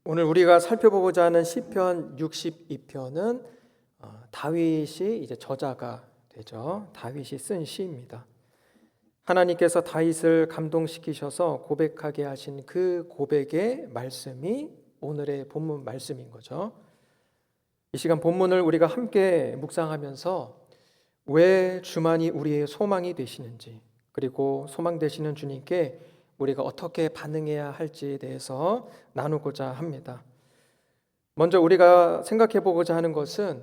오늘 우리가 살펴보고자 하는 시편 62편은 다윗이 이제 저자가 되죠. 다윗이 쓴 시입니다. 하나님께서 다윗을 감동시키셔서 고백하게 하신 그 고백의 말씀이 오늘의 본문 말씀인 거죠. 이 시간 본문을 우리가 함께 묵상하면서 왜 주만이 우리의 소망이 되시는지, 그리고 소망 되시는 주님께 우리가 어떻게 반응해야 할지에 대해서 나누고자 합니다. 먼저 우리가 생각해 보고자 하는 것은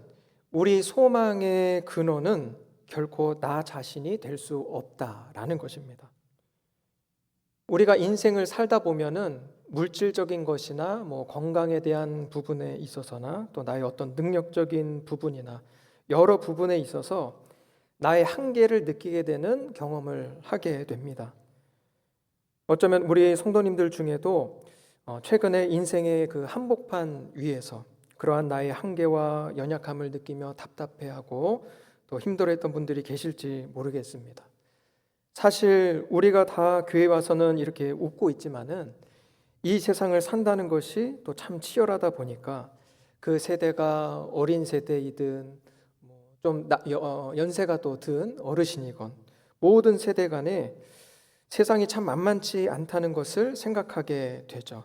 우리 소망의 근원은 결코 나 자신이 될 수 없다라는 것입니다. 우리가 인생을 살다 보면은 물질적인 것이나 건강에 대한 부분에 있어서나 또 나의 어떤 능력적인 부분이나 여러 부분에 있어서 나의 한계를 느끼게 되는 경험을 하게 됩니다. 어쩌면 우리 성도님들 중에도 최근에 인생의 그 한복판 위에서 그러한 나의 한계와 연약함을 느끼며 답답해하고 또 힘들어했던 분들이 계실지 모르겠습니다. 사실 우리가 다 교회 와서는 이렇게 웃고 있지만은 이 세상을 산다는 것이 또 참 치열하다 보니까 그 세대가 어린 세대이든 좀 연세가 또 든 어르신이건 모든 세대 간에 세상이 참 만만치 않다는 것을 생각하게 되죠.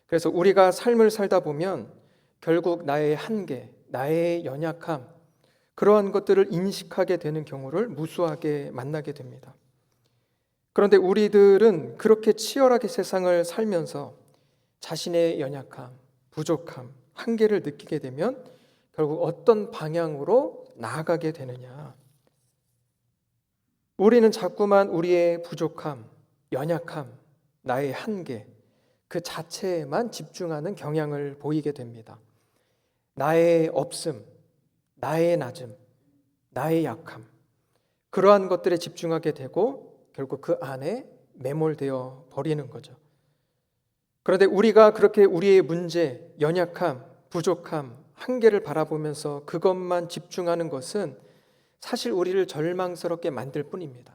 그래서 우리가 삶을 살다 보면 결국 나의 한계, 나의 연약함, 그러한 것들을 인식하게 되는 경우를 무수하게 만나게 됩니다. 그런데 우리들은 그렇게 치열하게 세상을 살면서 자신의 연약함, 부족함, 한계를 느끼게 되면 결국 어떤 방향으로 나아가게 되느냐? 우리는 자꾸만 우리의 부족함, 연약함, 나의 한계, 그 자체에만 집중하는 경향을 보이게 됩니다. 나의 없음, 나의 낮음, 나의 약함, 그러한 것들에 집중하게 되고 결국 그 안에 매몰되어 버리는 거죠. 그런데 우리가 그렇게 우리의 문제, 연약함, 부족함, 한계를 바라보면서 그것만 집중하는 것은 사실 우리를 절망스럽게 만들 뿐입니다.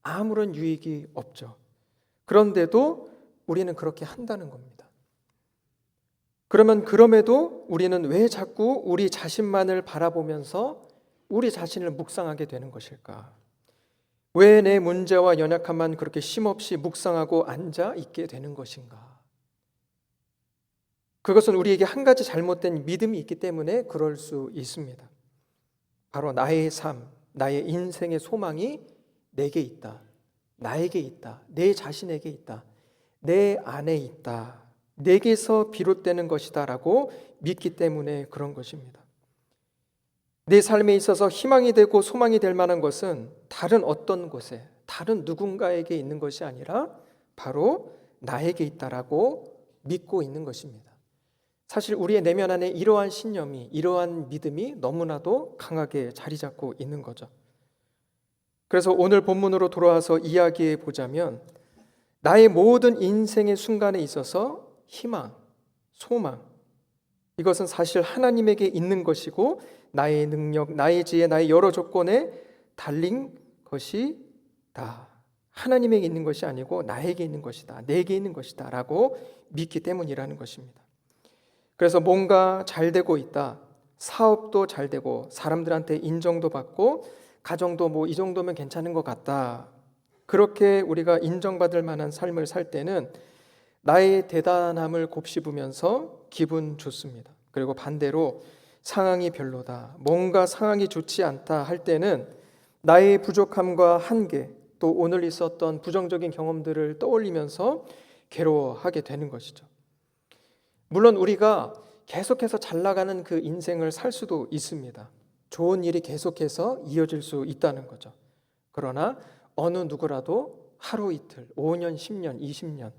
아무런 유익이 없죠. 그런데도 우리는 그렇게 한다는 겁니다. 그러면 그럼에도 우리는 왜 자꾸 우리 자신만을 바라보면서 우리 자신을 묵상하게 되는 것일까? 왜 내 문제와 연약함만 그렇게 쉼없이 묵상하고 앉아 있게 되는 것인가? 그것은 우리에게 한 가지 잘못된 믿음이 있기 때문에 그럴 수 있습니다. 바로 나의 삶, 나의 인생의 소망이 내게 있다, 나에게 있다, 내 자신에게 있다, 내 안에 있다, 내게서 비롯되는 것이다 라고 믿기 때문에 그런 것입니다. 내 삶에 있어서 희망이 되고 소망이 될 만한 것은 다른 어떤 곳에, 다른 누군가에게 있는 것이 아니라 바로 나에게 있다라고 믿고 있는 것입니다. 사실 우리의 내면 안에 이러한 신념이, 이러한 믿음이 너무나도 강하게 자리 잡고 있는 거죠. 그래서 오늘 본문으로 돌아와서 이야기해 보자면 나의 모든 인생의 순간에 있어서 희망, 소망, 이것은 사실 하나님에게 있는 것이고 나의 능력, 나의 지혜, 나의 여러 조건에 달린 것이 다 하나님에게 있는 것이 아니고 나에게 있는 것이다, 내게 있는 것이다 라고 믿기 때문이라는 것입니다. 그래서 뭔가 잘 되고 있다, 사업도 잘 되고 사람들한테 인정도 받고 가정도 이 정도면 괜찮은 것 같다, 그렇게 우리가 인정받을 만한 삶을 살 때는 나의 대단함을 곱씹으면서 기분 좋습니다. 그리고 반대로 상황이 별로다, 뭔가 상황이 좋지 않다 할 때는 나의 부족함과 한계, 또 오늘 있었던 부정적인 경험들을 떠올리면서 괴로워하게 되는 것이죠. 물론 우리가 계속해서 잘 나가는 그 인생을 살 수도 있습니다. 좋은 일이 계속해서 이어질 수 있다는 거죠. 그러나 어느 누구라도 하루 이틀, 5년, 10년, 20년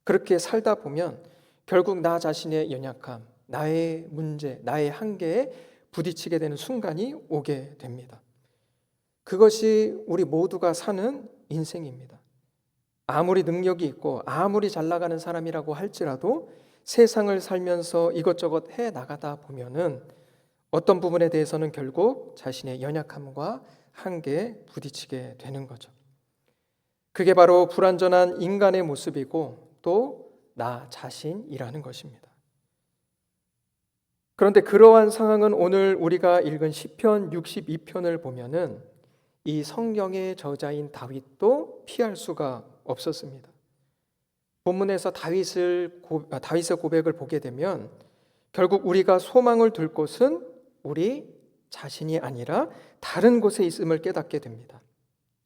그렇게 살다 보면 결국 나 자신의 연약함, 나의 문제, 나의 한계에 부딪히게 되는 순간이 오게 됩니다. 그것이 우리 모두가 사는 인생입니다. 아무리 능력이 있고 아무리 잘 나가는 사람이라고 할지라도 세상을 살면서 이것저것 해 나가다 보면은 어떤 부분에 대해서는 결국 자신의 연약함과 한계에 부딪히게 되는 거죠. 그게 바로 불완전한 인간의 모습이고 또 나 자신이라는 것입니다. 그런데 그러한 상황은 오늘 우리가 읽은 시편 62편을 보면은 이 성경의 저자인 다윗도 피할 수가 없었습니다. 본문에서 다윗의 고백을 보게 되면 결국 우리가 소망을 둘 곳은 우리 자신이 아니라 다른 곳에 있음을 깨닫게 됩니다.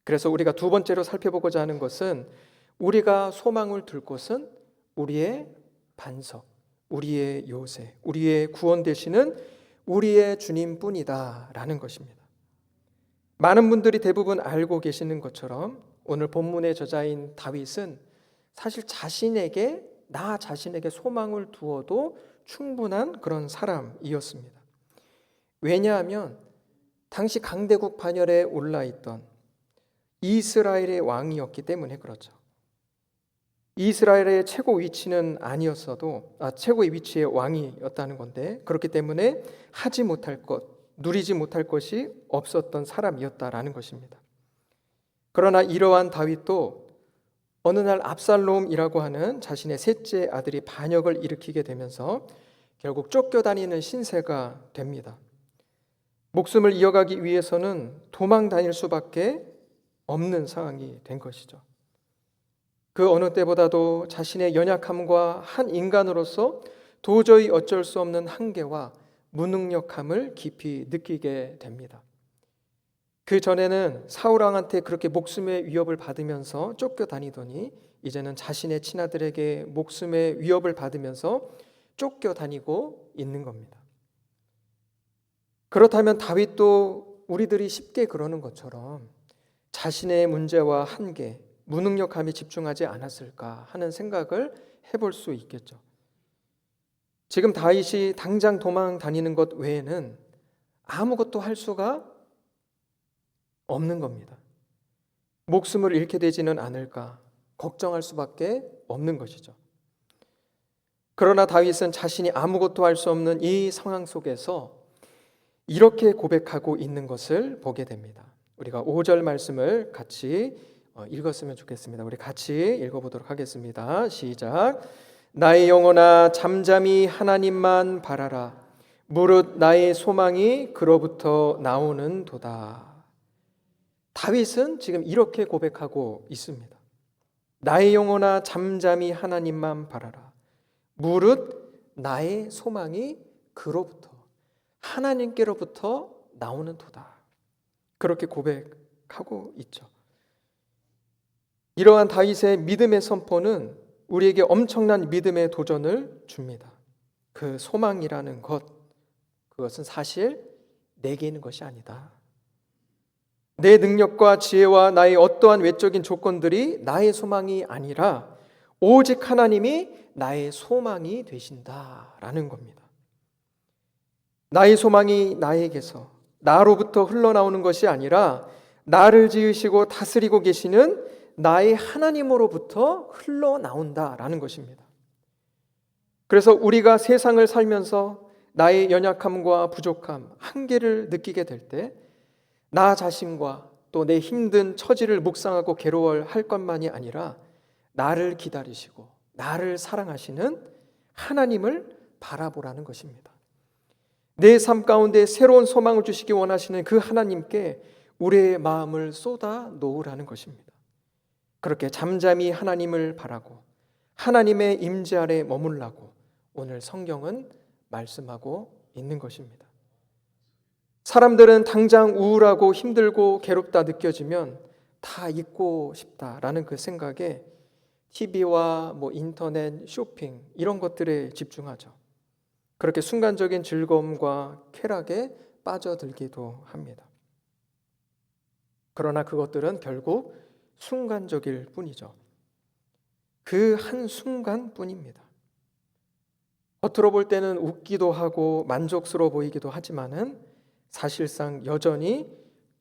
그래서 우리가 두 번째로 살펴보고자 하는 것은 우리가 소망을 둘 곳은 우리의 반석, 우리의 요새, 우리의 구원 되시는 우리의 주님뿐이다라는 것입니다. 많은 분들이 대부분 알고 계시는 것처럼 오늘 본문의 저자인 다윗은 사실 나 자신에게 소망을 두어도 충분한 그런 사람이었습니다. 왜냐하면 당시 강대국 반열에 올라있던 이스라엘의 왕이었기 때문에 그렇죠. 이스라엘의 최고 위치는 아니었어도 최고의 위치의 왕이었다는 건데 그렇기 때문에 하지 못할 것, 누리지 못할 것이 없었던 사람이었다라는 것입니다. 그러나 이러한 다윗도 어느 날 압살롬이라고 하는 자신의 셋째 아들이 반역을 일으키게 되면서 결국 쫓겨다니는 신세가 됩니다. 목숨을 이어가기 위해서는 도망 다닐 수밖에 없는 상황이 된 것이죠. 그 어느 때보다도 자신의 연약함과 한 인간으로서 도저히 어쩔 수 없는 한계와 무능력함을 깊이 느끼게 됩니다. 그 전에는 사울 왕한테 그렇게 목숨의 위협을 받으면서 쫓겨다니더니 이제는 자신의 친아들에게 목숨의 위협을 받으면서 쫓겨다니고 있는 겁니다. 그렇다면 다윗도 우리들이 쉽게 그러는 것처럼 자신의 문제와 한계, 무능력함에 집중하지 않았을까 하는 생각을 해볼 수 있겠죠. 지금 다윗이 당장 도망 다니는 것 외에는 아무것도 할 수가 없는 겁니다. 목숨을 잃게 되지는 않을까 걱정할 수밖에 없는 것이죠. 그러나 다윗은 자신이 아무것도 할 수 없는 이 상황 속에서 이렇게 고백하고 있는 것을 보게 됩니다. 우리가 5절 말씀을 같이 읽었으면 좋겠습니다. 우리 같이 읽어보도록 하겠습니다. 시작. 나의 영혼아 잠잠히 하나님만 바라라. 무릇 나의 소망이 그로부터 나오는 도다. 다윗은 지금 이렇게 고백하고 있습니다. 나의 영혼아 잠잠히 하나님만 바라라. 무릇 나의 소망이 그로부터 하나님께로부터 나오는 도다. 그렇게 고백하고 있죠. 이러한 다윗의 믿음의 선포는 우리에게 엄청난 믿음의 도전을 줍니다. 그 소망이라는 그것은 사실 내게 있는 것이 아니다. 내 능력과 지혜와 나의 어떠한 외적인 조건들이 나의 소망이 아니라 오직 하나님이 나의 소망이 되신다라는 겁니다. 나의 소망이 나에게서 나로부터 흘러나오는 것이 아니라 나를 지으시고 다스리고 계시는 나의 하나님으로부터 흘러나온다라는 것입니다. 그래서 우리가 세상을 살면서 나의 연약함과 부족함, 한계를 느끼게 될 때 나 자신과 또 내 힘든 처지를 묵상하고 괴로워할 것만이 아니라 나를 기다리시고 나를 사랑하시는 하나님을 바라보라는 것입니다. 내 삶 가운데 새로운 소망을 주시기 원하시는 그 하나님께 우리의 마음을 쏟아 놓으라는 것입니다. 그렇게 잠잠히 하나님을 바라고 하나님의 임재 아래 머물라고 오늘 성경은 말씀하고 있는 것입니다. 사람들은 당장 우울하고 힘들고 괴롭다 느껴지면 다 잊고 싶다라는 그 생각에 TV와 인터넷, 쇼핑 이런 것들에 집중하죠. 그렇게 순간적인 즐거움과 쾌락에 빠져들기도 합니다. 그러나 그것들은 결국 순간적일 뿐이죠. 그 한 순간뿐입니다. 겉으로 볼 때는 웃기도 하고 만족스러워 보이기도 하지만은 사실상 여전히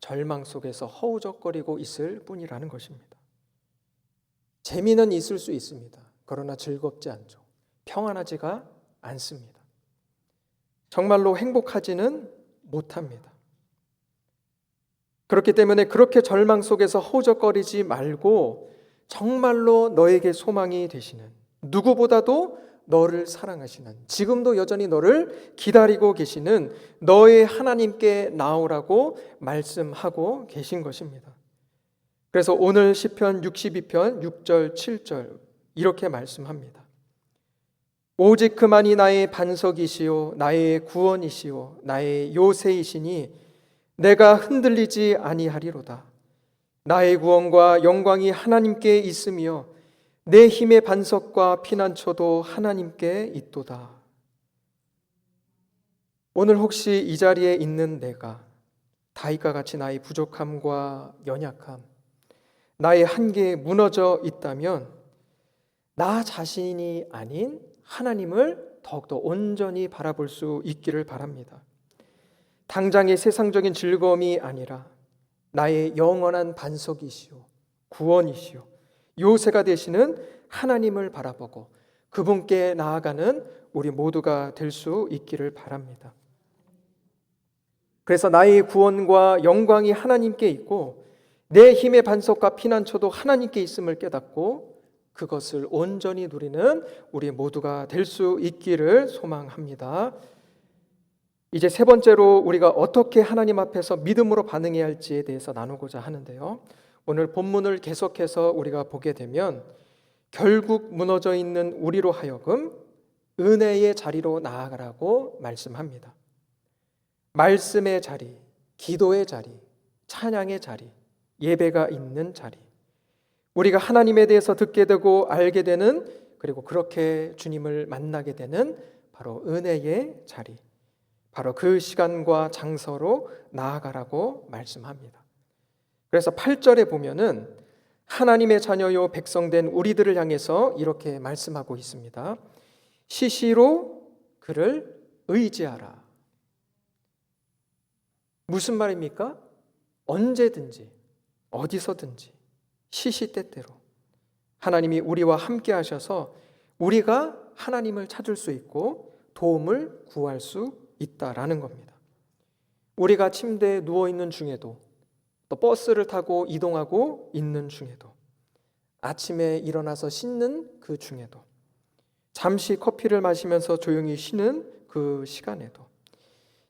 절망 속에서 허우적거리고 있을 뿐이라는 것입니다. 재미는 있을 수 있습니다. 그러나 즐겁지 않죠. 평안하지가 않습니다. 정말로 행복하지는 못합니다. 그렇기 때문에 그렇게 절망 속에서 허우적거리지 말고 정말로 너에게 소망이 되시는 누구보다도 너를 사랑하시는, 지금도 여전히 너를 기다리고 계시는 너의 하나님께 나오라고 말씀하고 계신 것입니다. 그래서 오늘 시편 62편 6절 7절 이렇게 말씀합니다. 오직 그만이 나의 반석이시요 나의 구원이시요 나의 요새이시니 내가 흔들리지 아니하리로다. 나의 구원과 영광이 하나님께 있으며 내 힘의 반석과 피난처도 하나님께 있도다. 오늘 혹시 이 자리에 있는 내가 다윗과 같이 나의 부족함과 연약함, 나의 한계에 무너져 있다면 나 자신이 아닌 하나님을 더욱더 온전히 바라볼 수 있기를 바랍니다. 당장의 세상적인 즐거움이 아니라 나의 영원한 반석이시오, 구원이시오, 요새가 되시는 하나님을 바라보고 그분께 나아가는 우리 모두가 될 수 있기를 바랍니다. 그래서 나의 구원과 영광이 하나님께 있고 내 힘의 반석과 피난처도 하나님께 있음을 깨닫고 그것을 온전히 누리는 우리 모두가 될 수 있기를 소망합니다. 이제 세 번째로 우리가 어떻게 하나님 앞에서 믿음으로 반응해야 할지에 대해서 나누고자 하는데요. 오늘 본문을 계속해서 우리가 보게 되면 결국 무너져 있는 우리로 하여금 은혜의 자리로 나아가라고 말씀합니다. 말씀의 자리, 기도의 자리, 찬양의 자리, 예배가 있는 자리, 우리가 하나님에 대해서 듣게 되고 알게 되는, 그리고 그렇게 주님을 만나게 되는 바로 은혜의 자리, 바로 그 시간과 장소로 나아가라고 말씀합니다. 그래서 8절에 보면은 하나님의 자녀요 백성된 우리들을 향해서 이렇게 말씀하고 있습니다. 시시로 그를 의지하라. 무슨 말입니까? 언제든지 어디서든지 시시때때로 하나님이 우리와 함께 하셔서 우리가 하나님을 찾을 수 있고 도움을 구할 수 있다라는 겁니다. 우리가 침대에 누워있는 중에도, 또 버스를 타고 이동하고 있는 중에도, 아침에 일어나서 씻는 그 중에도, 잠시 커피를 마시면서 조용히 쉬는 그 시간에도,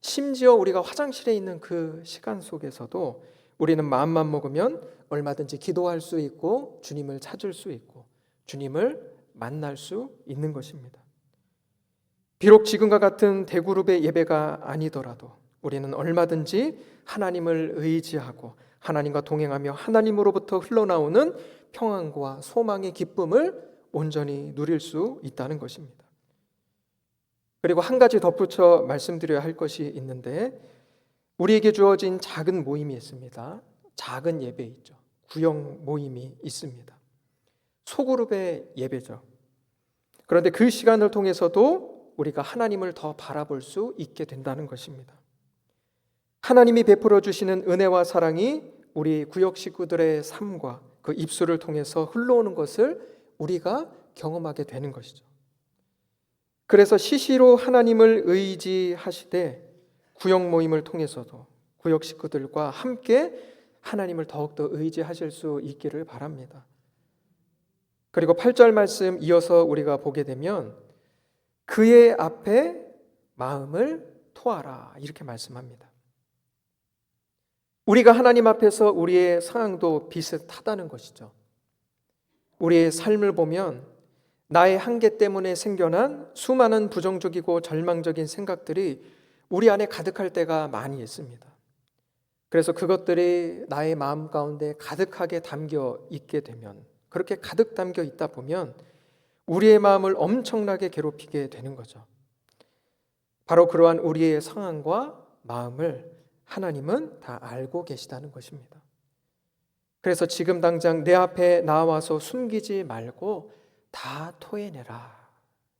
심지어 우리가 화장실에 있는 그 시간 속에서도 우리는 마음만 먹으면 얼마든지 기도할 수 있고 주님을 찾을 수 있고 주님을 만날 수 있는 것입니다. 비록 지금과 같은 대그룹의 예배가 아니더라도 우리는 얼마든지 하나님을 의지하고 하나님과 동행하며 하나님으로부터 흘러나오는 평안과 소망의 기쁨을 온전히 누릴 수 있다는 것입니다. 그리고 한 가지 덧붙여 말씀드려야 할 것이 있는데, 우리에게 주어진 작은 모임이 있습니다. 작은 예배 있죠. 구역 모임이 있습니다. 소그룹의 예배죠. 그런데 그 시간을 통해서도 우리가 하나님을 더 바라볼 수 있게 된다는 것입니다. 하나님이 베풀어 주시는 은혜와 사랑이 우리 구역 식구들의 삶과 그 입술을 통해서 흘러오는 것을 우리가 경험하게 되는 것이죠. 그래서 시시로 하나님을 의지하시되 구역 모임을 통해서도 구역 식구들과 함께 하나님을 더욱더 의지하실 수 있기를 바랍니다. 그리고 8절 말씀 이어서 우리가 보게 되면 그의 앞에 마음을 토하라 이렇게 말씀합니다. 우리가 하나님 앞에서 우리의 상황도 비슷하다는 것이죠. 우리의 삶을 보면 나의 한계 때문에 생겨난 수많은 부정적이고 절망적인 생각들이 우리 안에 가득할 때가 많이 있습니다. 그래서 그것들이 나의 마음 가운데 가득하게 담겨 있게 되면, 그렇게 가득 담겨 있다 보면 우리의 마음을 엄청나게 괴롭히게 되는 거죠. 바로 그러한 우리의 상황과 마음을 하나님은 다 알고 계시다는 것입니다. 그래서 지금 당장 내 앞에 나와서 숨기지 말고 다 토해내라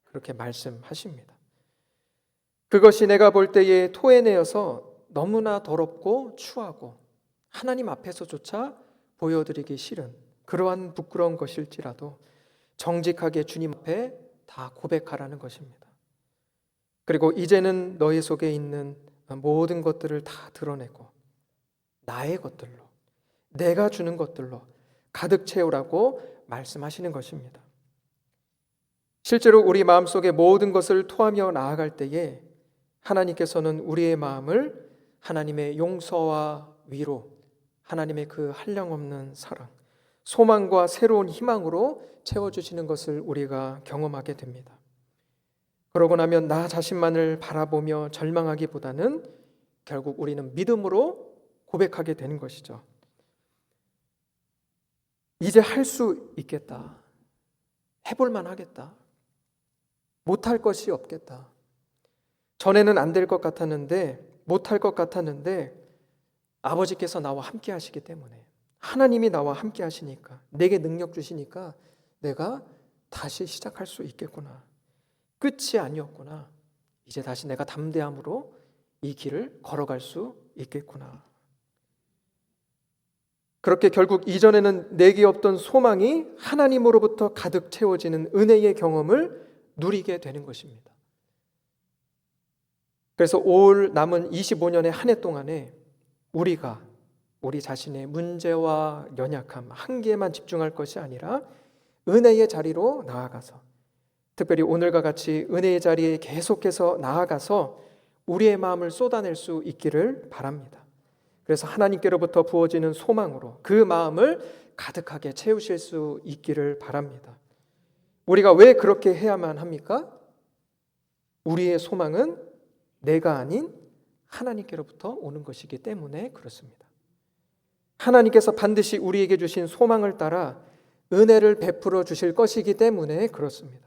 그렇게 말씀하십니다. 그것이 내가 볼 때에 토해내어서 너무나 더럽고 추하고 하나님 앞에서조차 보여드리기 싫은 그러한 부끄러운 것일지라도 정직하게 주님 앞에 다 고백하라는 것입니다. 그리고 이제는 너희 속에 있는 모든 것들을 다 드러내고 나의 것들로, 내가 주는 것들로 가득 채우라고 말씀하시는 것입니다. 실제로 우리 마음속에 모든 것을 토하며 나아갈 때에 하나님께서는 우리의 마음을 하나님의 용서와 위로, 하나님의 그 한량없는 사랑, 소망과 새로운 희망으로 채워주시는 것을 우리가 경험하게 됩니다. 그러고 나면 나 자신만을 바라보며 절망하기보다는 결국 우리는 믿음으로 고백하게 되는 것이죠. 이제 할 수 있겠다. 해볼만 하겠다. 못할 것이 없겠다. 전에는 안 될 것 같았는데, 못할 것 같았는데 아버지께서 나와 함께 하시기 때문에, 하나님이 나와 함께 하시니까, 내게 능력 주시니까 내가 다시 시작할 수 있겠구나. 끝이 아니었구나. 이제 다시 내가 담대함으로 이 길을 걸어갈 수 있겠구나. 그렇게 결국 이전에는 내게 없던 소망이 하나님으로부터 가득 채워지는 은혜의 경험을 누리게 되는 것입니다. 그래서 올 남은 25년의 한 해 동안에 우리가 우리 자신의 문제와 연약함, 한계에만 집중할 것이 아니라 은혜의 자리로 나아가서, 특별히 오늘과 같이 은혜의 자리에 계속해서 나아가서 우리의 마음을 쏟아낼 수 있기를 바랍니다. 그래서 하나님께로부터 부어지는 소망으로 그 마음을 가득하게 채우실 수 있기를 바랍니다. 우리가 왜 그렇게 해야만 합니까? 우리의 소망은 내가 아닌 하나님께로부터 오는 것이기 때문에 그렇습니다. 하나님께서 반드시 우리에게 주신 소망을 따라 은혜를 베풀어 주실 것이기 때문에 그렇습니다.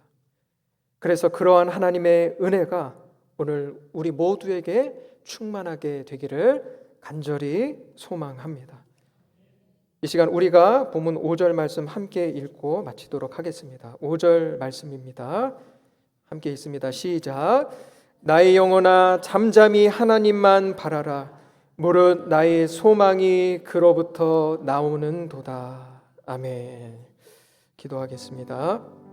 그래서 그러한 하나님의 은혜가 오늘 우리 모두에게 충만하게 되기를 간절히 소망합니다. 이 시간 우리가 본문 5절 말씀 함께 읽고 마치도록 하겠습니다. 5절 말씀입니다. 함께 읽습니다. 시작. 나의 영혼아 잠잠히 하나님만 바라라. 무릇 나의 소망이 그로부터 나오는도다. 아멘. 기도하겠습니다.